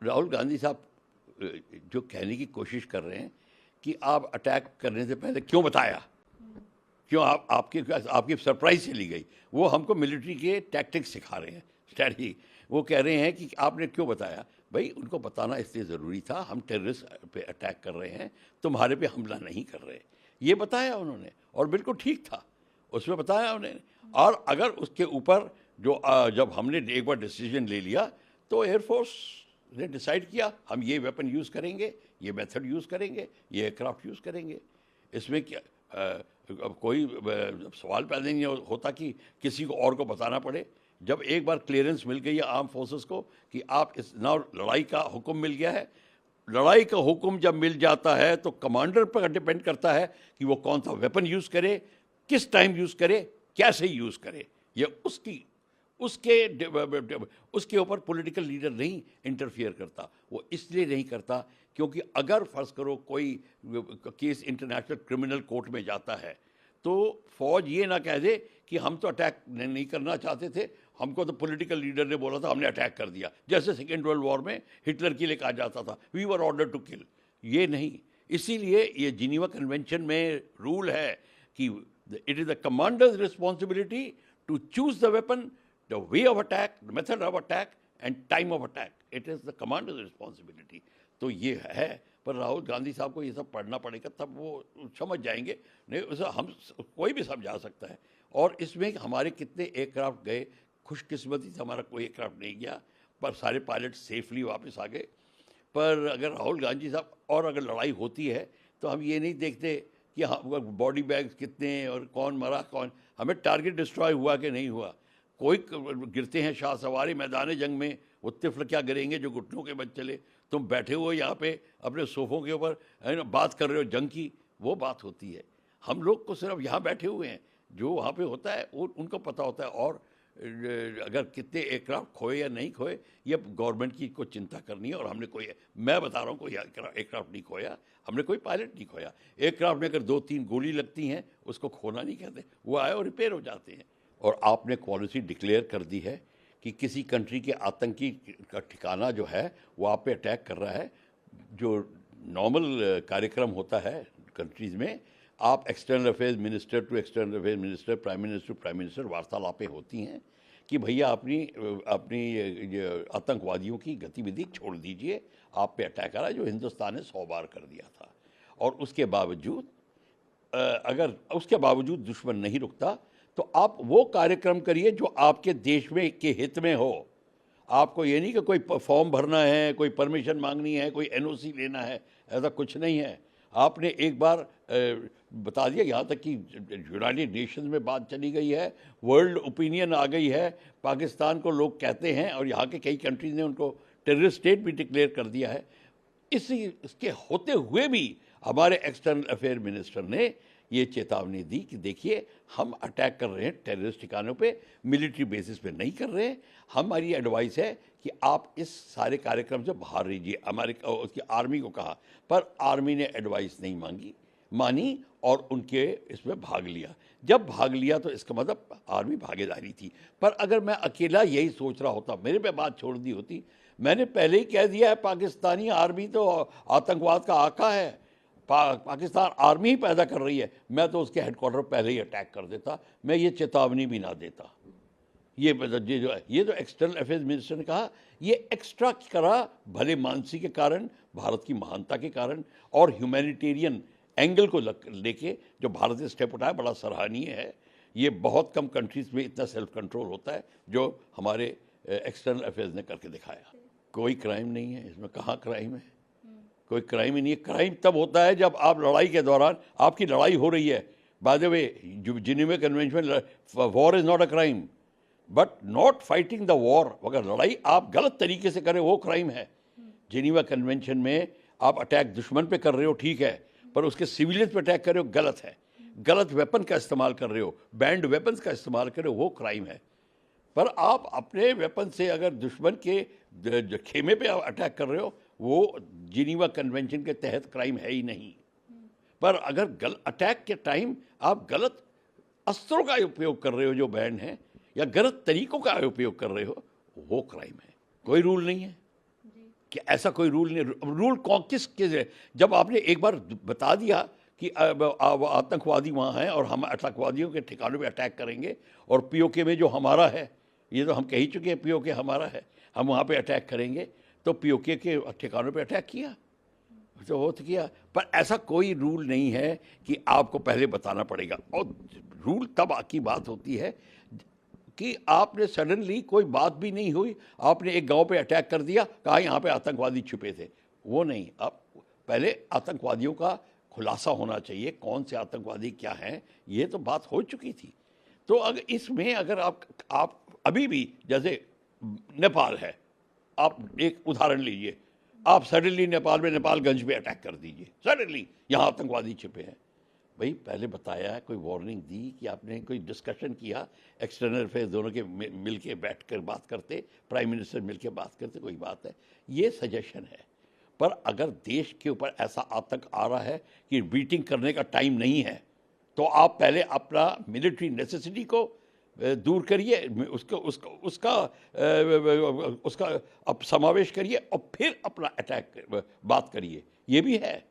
राहुल गांधी साहब जो कहने की कोशिश कर रहे हैं कि आप अटैक करने से पहले क्यों बताया, क्यों आपकी सरप्राइज चली गई, वो हमको मिलिट्री के टैक्टिक्स सिखा रहे हैं, स्ट्रैटेजी। वो कह रहे हैं कि आपने क्यों बताया। भाई उनको बताना इसलिए ज़रूरी था, हम टेररिस्ट पे अटैक कर रहे हैं, तुम्हारे पे हमला नहीं कर रहे, ये बताया उन्होंने, और बिल्कुल ठीक था, उसमें बताया उन्होंने। और अगर उसके ऊपर जो जब हमने एक बार डिसीजन ले लिया तो एयरफोर्स ने डिसाइड किया हम ये वेपन यूज़ करेंगे, ये मेथड यूज़ करेंगे, ये एयरक्राफ्ट यूज़ करेंगे। इसमें क्या अब कोई सवाल पैदा नहीं होता कि किसी को और को बताना पड़े। जब एक बार क्लियरेंस मिल गई है आर्म फोर्सेस को कि आप इस नाउ लड़ाई का हुक्म मिल गया है, लड़ाई का हुक्म जब मिल जाता है तो कमांडर पर डिपेंड करता है कि वो कौन सा वेपन यूज़ करे, किस टाइम यूज़ करे, कैसे यूज़ करे। ये उसके ऊपर पॉलिटिकल लीडर नहीं इंटरफियर करता। वो इसलिए नहीं करता क्योंकि अगर फर्ज करो कोई केस इंटरनेशनल क्रिमिनल कोर्ट में जाता है तो फौज ये ना कह दे कि हम तो अटैक नहीं करना चाहते थे, हमको तो पॉलिटिकल लीडर ने बोला था, हमने अटैक कर दिया। जैसे सेकेंड वर्ल्ड वॉर में हिटलर के लिए कहा जाता था we were order to kill. ये नहीं, इसीलिए ये जिनीवा कन्वेंशन में रूल है कि it is the commander's responsibility to choose the weapon, the way of attack, the method of attack and time of attack. It is the commander's responsibility. तो ये है, पर राहुल गांधी साहब को ये सब पढ़ना पड़ेगा, तब वो समझ जाएंगे। नहीं उसे हम कोई भी समझा सकता है। और इसमें हमारे कितने एयरक्राफ्ट गए, खुशकिस्मती से हमारा कोई एयरक्राफ्ट नहीं गया, पर सारे पायलट सेफली वापस आ गए। पर अगर राहुल गांधी साहब और अगर लड़ाई होती है तो हम ये नहीं देखते कि हाँ बॉडी बैग्स कितने और कौन मरा कौन, हमें टारगेट डिस्ट्रॉय हुआ कि नहीं हुआ। कोई गिरते हैं शाह सवारी मैदान जंग में, वो तिफल क्या गिरेंगे जो घुटनों के बच चले। तुम बैठे हो यहाँ पे अपने सोफ़ों के ऊपर है ना, बात कर रहे हो जंग की, वो बात होती है। हम लोग को सिर्फ यहाँ बैठे हुए हैं, जो वहाँ पे होता है वो उनको पता होता है। और अगर कितने एयरक्राफ्ट खोए या नहीं खोए, ये गवर्नमेंट की को चिंता करनी है। और हमने कोई, मैं बता रहा हूँ, कोई एयरक्राफ्ट नहीं खोया, हमने कोई पायलट नहीं खोया। एयरक्राफ्ट में अगर 2-3 गोली लगती हैं उसको खोना नहीं कहते, वो आए और रिपेयर हो जाते हैं। और आपने पॉलिसी डिक्लेयर कर दी है कि किसी कंट्री के आतंकी का ठिकाना जो है वो आप पे अटैक कर रहा है। जो नॉर्मल कार्यक्रम होता है कंट्रीज़ में, आप external affairs minister to external affairs minister, prime minister to prime minister वार्तालापें होती हैं कि भैया अपनी आतंकवादियों की गतिविधि छोड़ दीजिए, आप पे अटैक आ रहा है, जो हिंदुस्तान ने 100 बार कर दिया था। और उसके बावजूद अगर उसके बावजूद दुश्मन नहीं रुकता तो आप वो कार्यक्रम करिए जो आपके देश में के हित में हो। आपको ये नहीं कि कोई फॉर्म भरना है, कोई परमिशन मांगनी है, कोई एनओसी लेना है, ऐसा कुछ नहीं है। आपने एक बार बता दिया, यहाँ तक कि यूनाइटेड नेशंस में बात चली गई है, वर्ल्ड ओपिनियन आ गई है, पाकिस्तान को लोग कहते हैं और यहाँ के कई कंट्रीज़ ने उनको टेररिस्ट स्टेट भी डिक्लेयर कर दिया है। इसके होते हुए भी हमारे एक्सटर्नल अफेयर मिनिस्टर ने ये चेतावनी दी कि देखिए हम अटैक कर रहे हैं टेररिस्ट ठिकानों पे, मिलिट्री बेसिस पे नहीं कर रहे हैं। हमारी एडवाइस है कि आप इस सारे कार्यक्रम से बाहर रहिए। हमारे उसकी आर्मी को कहा, पर आर्मी ने एडवाइस नहीं मानी और उनके इसमें भाग लिया। जब भाग लिया तो इसका मतलब आर्मी भागीदारी थी। पर अगर मैं अकेला यही सोच रहा होता, मेरे पे बात छोड़ दी होती, मैंने पहले ही कह दिया है पाकिस्तानी आर्मी तो आतंकवाद का आका है, पाकिस्तान आर्मी ही पैदा कर रही है, मैं तो उसके हेडक्वार्टर पहले ही अटैक कर देता, मैं ये चेतावनी भी ना देता। ये तो एक्सटर्नल अफेयर्स मिनिस्टर ने कहा, ये एक्स्ट्रा करा भले मानसी के कारण, भारत की महानता के कारण और ह्यूमैनिटेरियन एंगल को लेके जो भारत ने स्टेप उठाया बड़ा सराहनीय है। ये बहुत कम कंट्रीज़ में इतना सेल्फ कंट्रोल होता है जो हमारे एक्सटर्नल अफेयर्स ने करके दिखाया। कोई क्राइम नहीं है इसमें, कहाँ क्राइम है, कोई क्राइम ही नहीं है। क्राइम तब होता है जब आप लड़ाई के दौरान, आपकी लड़ाई हो रही है। By the way, Geneva convention, war is not a crime but not fighting the war, अगर लड़ाई आप गलत तरीके से करें वो क्राइम है। जिनेवा कन्वेंशन में आप अटैक दुश्मन पे कर रहे हो ठीक है, पर उसके सिविलियंस पे अटैक कर रहे हो गलत है। गलत वेपन का इस्तेमाल कर रहे हो, बैंड वेपन्स का इस्तेमाल कर रहे हो, वो क्राइम है। पर आप अपने वेपन से अगर दुश्मन के खेमे पे अटैक कर रहे हो, वो जिनेवा कन्वेंशन के तहत क्राइम है ही नहीं। पर अगर अटैक के टाइम आप गलत अस्त्रों का उपयोग कर रहे हो जो बैंड है, या गलत तरीकों का उपयोग कर रहे हो, वो क्राइम है। कोई रूल नहीं है, कि ऐसा कोई रूल नहीं। रूल कौन किस जब आपने एक बार बता दिया कि आतंकवादी वहाँ हैं और हम आतंकवादियों के ठिकानों पे अटैक करेंगे, और पीओके में जो हमारा है, ये तो हम कह ही चुके हैं पीओके हमारा है, हम वहाँ पे अटैक करेंगे, तो पीओके के ठिकानों पे अटैक किया, तो वो तो किया। पर ऐसा कोई रूल नहीं है कि आपको पहले बताना पड़ेगा। और रूल तब की बात होती है कि आपने सडनली, कोई बात भी नहीं हुई, आपने एक गांव पे अटैक कर दिया, कहा यहाँ पे आतंकवादी छुपे थे। वो नहीं, आप पहले आतंकवादियों का खुलासा होना चाहिए, कौन से आतंकवादी क्या हैं, ये तो बात हो चुकी थी। तो अगर इसमें अगर आप अभी भी, जैसे नेपाल है, आप एक उदाहरण लीजिए, आप सडनली नेपाल में नेपालगंज पे अटैक कर दीजिए, सडनली यहाँ आतंकवादी छिपे हैं। भाई पहले बताया, कोई वार्निंग दी, कि आपने कोई डिस्कशन किया, एक्सटर्नल अफेयर्स दोनों के मिल के बैठ कर बात करते, प्राइम मिनिस्टर मिल के बात करते, कोई बात है, ये सजेशन है। पर अगर देश के ऊपर ऐसा आतंक आ रहा है कि बीटिंग करने का टाइम नहीं है, तो आप पहले अपना मिलिट्री नेसेसिटी को दूर करिए, उसका उसका उसका उसका अब समावेश करिए, और फिर अपना अटैक बात करिए, ये भी है।